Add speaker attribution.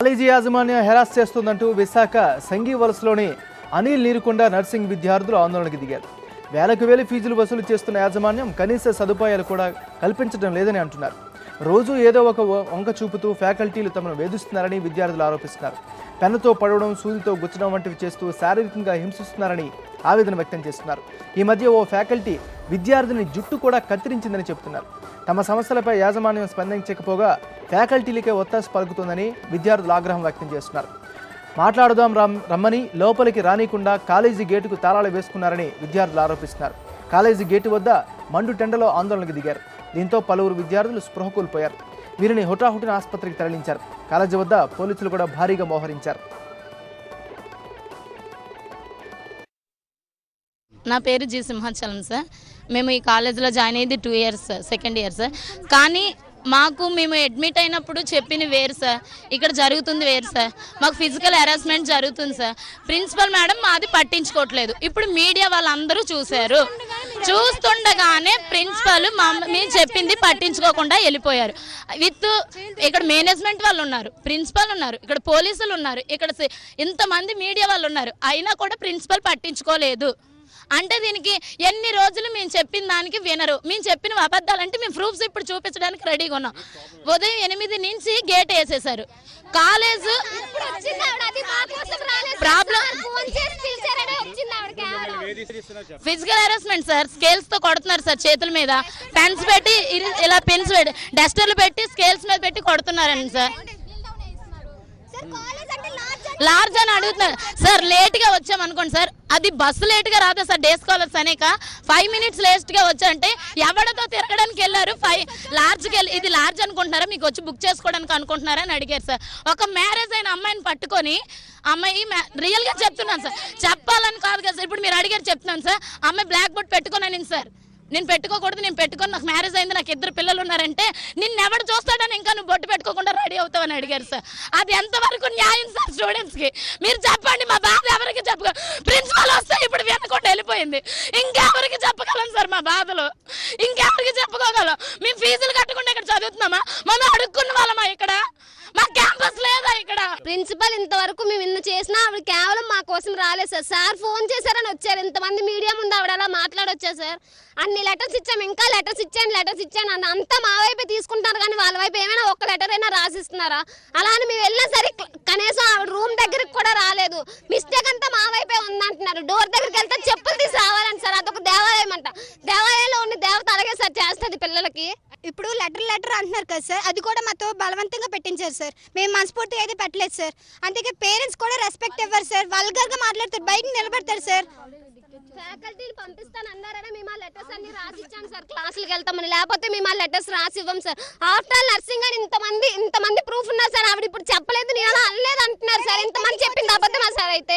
Speaker 1: College యాజమాన్యం harass చేస్తుందంటూ Visakha సంఘీవలసలోని Anil Neerukonda nursing విద్యార్థులు ఆందోళనకు దిగారు. వేలకు వేలు ఫీజులు వసూలు చేస్తున్న యాజమాన్యం కనీస సదుపాయాలు కూడా కల్పించడం లేదని అంటున్నారు. రోజు ఏదో ఒక వంక చూపుతూ ఫ్యాకల్టీలు తమను వేధిస్తున్నారని విద్యార్థులు ఆరోపిస్తున్నారు. పెన్నుతో పడవడం, సూదితో గుచ్చడం వంటివి చేస్తూ శారీరకంగా హింసిస్తున్నారని ఆవేదన వ్యక్తం చేస్తున్నారు. ఈ మధ్య ఓ ఫ్యాకల్టీ విద్యార్థిని జుట్టు కూడా కత్తిరించిందని చెబుతున్నారు. తమ సమస్యలపై యాజమాన్యం స్పందించకపోగా ఫ్యాకల్టీలకే ఒత్తాసు పలుకుతుందని విద్యార్థులు ఆగ్రహం వ్యక్తం చేస్తున్నారు. మాట్లాడుదాం రమ్మని లోపలికి రానికుండా కాలేజీ గేటుకు తాళాలు వేసుకున్నారని విద్యార్థులు ఆరోపిస్తున్నారు. కాలేజీ గేటు వద్ద మండు టెండలో ఆందోళనకు దిగారు. దీంతో పలువురు విద్యార్థులు స్పృహ కోల్పోయారు. వీరిని హుటాహుటిన ఆసుపత్రికి తరలించారు. కాలేజీ వద్ద పోలీసులు కూడా భారీగా మోహరించారు.
Speaker 2: నా పేరు జి సింహాచలం సార్. మేము ఈ కాలేజీలో జాయిన్ అయ్యింది 2 years sir, second year sir. కానీ మేము అడ్మిట్ అయినప్పుడు చెప్పింది వేరు సార్, ఇక్కడ జరుగుతుంది వేరు సార్. మాకు ఫిజికల్ హెరాస్మెంట్ జరుగుతుంది సార్. ప్రిన్సిపల్ మేడం మాది పట్టించుకోవట్లేదు. ఇప్పుడు మీడియా వాళ్ళందరూ చూశారు. చూస్తుండగానే ప్రిన్సిపల్ మేము చెప్పింది పట్టించుకోకుండా వెళ్ళిపోయారు. ఇక్కడ మేనేజ్మెంట్ వాళ్ళు ఉన్నారు, ప్రిన్సిపల్ ఉన్నారు, ఇక్కడ పోలీసులు ఉన్నారు, ఇక్కడ ఇంతమంది మీడియా వాళ్ళు ఉన్నారు. అయినా కూడా ప్రిన్సిపల్ పట్టించుకోలేదు. అంటే దీనికి ఎన్ని రోజులు మేము చెప్పిన దానికి వినరు. మేము చెప్పిన అబద్ధాలంటే మేము ప్రూఫ్స్ ఇప్పుడు చూపించడానికి రెడీగా ఉన్నాం. ఉదయం 8 నుంచి గేట్ వేసేసారు. College problem physical harassment sir. Scales తో కొడుతున్నారు సార్, చేతుల మీద పెన్స్ పెట్టి, ఇలా పెన్స్ పెట్టి, డస్టర్లు పెట్టి స్కేల్స్ మీద పెట్టి కొడుతున్నారండి సార్. లార్జ్ అని అడుగుతున్నారు సార్. లేట్గా వచ్చామనుకోండి సార్, అది బస్సు లేట్గా రాదా సార్? డే స్కాలర్స్ అనేక 5 minutes లేట్గా వచ్చారంటే ఎవరితో తిరగడానికి వెళ్ళారు? లార్జ్కి వెళ్ళి ఇది లార్జ్ అనుకుంటున్నారా, మీకు వచ్చి బుక్ చేసుకోవడానికి అనుకుంటున్నారా అని అడిగారు సార్. ఒక మ్యారేజ్ అయిన అమ్మాయిని పట్టుకొని, అమ్మాయి రియల్గా చెప్తున్నాను సార్, చెప్పాలని కాదు కదా సార్, ఇప్పుడు మీరు అడిగారు చెప్తున్నాను సార్. అమ్మాయి బ్లాక్ బోర్డ్ పెట్టుకున్నాను సార్. నేను పెట్టుకోకూడదు, నేను పెట్టుకొని నాకు మ్యారేజ్ అయింది, నాకు 2 పిల్లలు ఉన్నారంటే నిన్నెవడు చూస్తాడని ఇంకా నువ్వు బొట్టు పెట్టుకోకుండా రెడీ అవుతావని అడిగారు సార్. అది ఎంతవరకు న్యాయం సార్? స్టూడెంట్స్కి మీరు చెప్పండి. మా బాధ ఎవరికి చెప్పగలం? ప్రిన్సిపల్ వస్తే ఇప్పుడు వినకుండా వెళ్ళిపోయింది. ఇంకెవరికి చెప్పగలం సార్ మా బాధలు? ఇంకెవరికి చెప్పుకోగలం? మేము ఫీజులు కట్టకుండా ఇక్కడ చదువుతున్నామా? మనం అడుక్కున్న వాళ్ళమా? ఇక్కడ మా క్యాంపస్ లేదా? ఇక్కడ
Speaker 3: ప్రిన్సిపల్ ఇంతవరకు మేము ఇన్ని చేసినా ఆవిడ కేవలం మా కోసం రాలేదు సార్. సార్ ఫోన్ చేశారని వచ్చారు. ఇంతమంది మీడియా ముందు ఆవిడ అలా మాట్లాడొచ్చా సార్? అన్ని లెటర్స్ ఇచ్చాము, ఇంకా లెటర్స్ ఇచ్చాను అని అంతా మా వైపే తీసుకుంటారు. కానీ వాళ్ళ వైపు ఏమైనా ఒక్క లెటర్ అయినా రాసిస్తున్నారా? అలా అని మేము వెళ్ళినా సరే కనీసం ఆవిడ రూమ్ దగ్గరికి కూడా రాలేదు. మిస్టేక్ అంతా మా వైపే ఉందంటున్నారు. డోర్ దగ్గరికి వెళ్తే చెప్పులు తీసి రావాలని సార్. అదొక దేవాలయం అంట. దేవాలయంలో ఉన్న దేవత అలాగే సార్ చేస్తుంది పిల్లలకి.
Speaker 4: ఇప్పుడు లెటర్ అంటున్నారు కదా సార్, అది కూడా మాతో బలవంతంగా పెట్టించారు సార్. మేము మనస్ఫూర్తిగా అయితే పెట్టలేదు సార్. అందుకే పేరెంట్స్ కూడా రెస్పెక్ట్ ఇవ్వరు సార్. వల్గర్గా మాట్లాడతారు, బయటకు నిలబెడతారు సార్.
Speaker 3: ఫ్యాకల్టీలు పంపిస్తాను అన్నారనే మేము ఆ లెటర్స్ అన్ని రాసి ఇచ్చాం సార్. క్లాసులకు వెళ్తామని, లేకపోతే మేము ఆ లెటర్స్ రాసి ఇవ్వం సార్. ఆఫ్టర్ నర్సింగ్ అని ఇంతమంది ప్రూఫ్ ఉన్నారు సార్. ఆవిడ ఇప్పుడు చెప్పలేదు, నేను అలా అనలేదు అంటున్నారు సార్. ఇంతమంది చెప్పింది అబద్ధమా సార్? అయితే